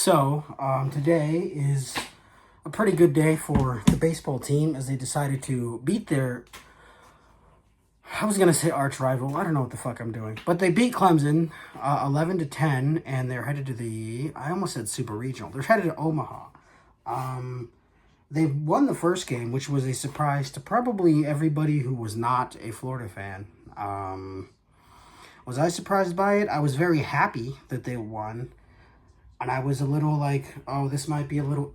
Today is a pretty good day for the baseball team as they decided to beat their, I was going to say arch rival. I don't know what the fuck I'm doing. But they beat Clemson 11-10, and they're headed to I almost said Super Regional. They're headed to Omaha. They won the first game, which was a surprise to probably everybody who was not a Florida fan. Was I surprised by it? I was very happy that they won. And I was a little like, oh, this might be a little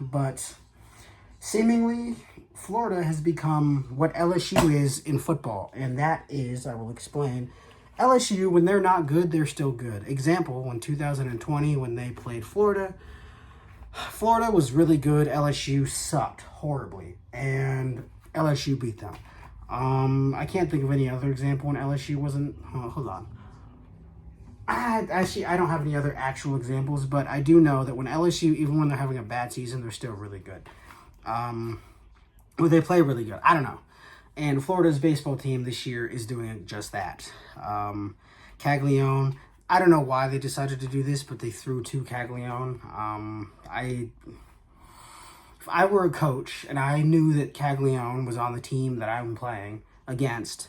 but seemingly Florida has become what LSU is in football. And that is, I will explain, LSU, when they're not good, they're still good. Example, in 2020, when they played Florida, Florida was really good. LSU sucked horribly. And LSU beat them. I can't think of any other example when LSU wasn't, hold on. Actually, I don't have any other actual examples, but I do know that when LSU, even when they're having a bad season, they're still really good. Or they play really good. I don't know. And Florida's baseball team this year is doing just that. Caglione, I don't know why they decided to do this, but they threw to Caglione. If I were a coach and I knew that Caglione was on the team that I'm playing against,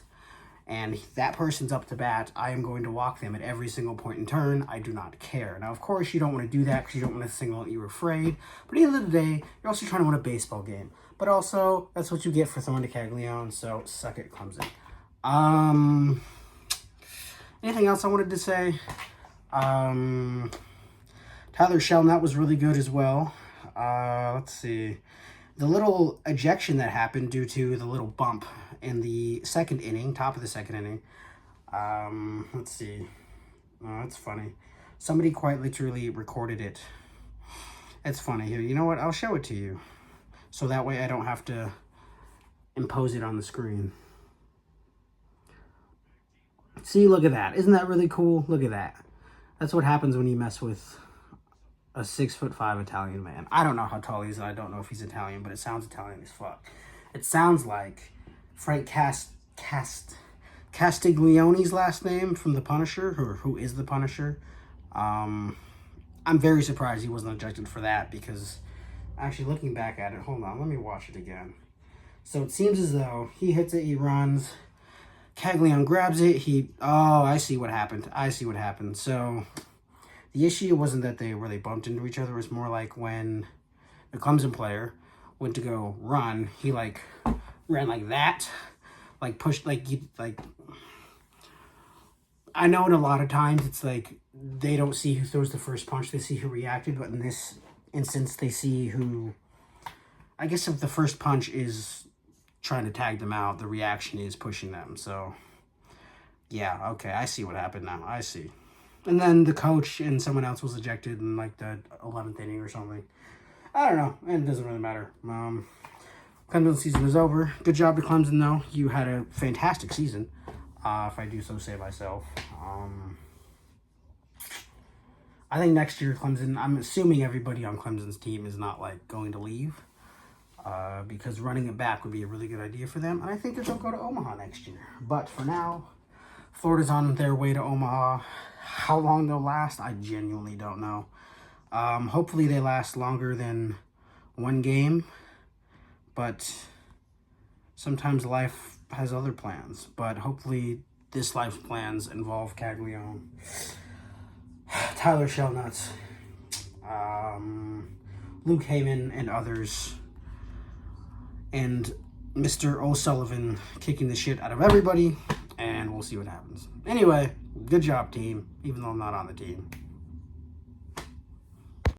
and that person's up to bat, I am going to walk them at every single point in turn. I do not care. Now, of course, you don't want to do that because you don't want to signal that you're afraid. But at the end of the day, you're also trying to win a baseball game. But also, that's what you get for throwing to Caglione, so suck it, Clemson. Anything else I wanted to say? Tyler Shelnut was really good as well. Let's see. The little ejection that happened due to the little bump in the second inning, top of the second inning. Let's see. Oh, that's funny. Somebody quite literally recorded it. It's funny. Here, you know what? I'll show it to you. So that way I don't have to impose it on the screen. See, look at that. Isn't that really cool? Look at that. That's what happens when you mess with a 6'5" Italian man. I don't know how tall he is, and I don't know if he's Italian, but it sounds Italian as fuck. It sounds like Frank Castiglione's last name from The Punisher, or who is The Punisher. I'm very surprised he wasn't ejected for that, because actually looking back at it, hold on, let me watch it again. So it seems as though he hits it, he runs, Caglione grabs it, I see what happened. So the issue wasn't that they really bumped into each other. It was more like when the Clemson player went to go run, he ran like that, pushed I know in a lot of times it's like they don't see who throws the first punch, they see who reacted, but in this instance they see who, I guess if the first punch is trying to tag them out, the reaction is pushing them. So yeah, okay, I see what happened now. I see. And then the coach and someone else was ejected in the 11th inning or something. I don't know. It doesn't really matter. Clemson season is over. Good job to Clemson, though. You had a fantastic season, if I do so say myself. I think next year Clemson, I'm assuming everybody on Clemson's team is not going to leave, because running it back would be a really good idea for them. And I think that they'll go to Omaha next year. But for now, Florida's on their way to Omaha. How long they'll last, I genuinely don't know. Hopefully they last longer than one game, but sometimes life has other plans. But hopefully this life's plans involve Caglione, Tyler Shelnuts, Luke Heyman, and others, and Mr. O'Sullivan kicking the shit out of everybody, and we'll see what happens. Anyway, good job, team, even though I'm not on the team.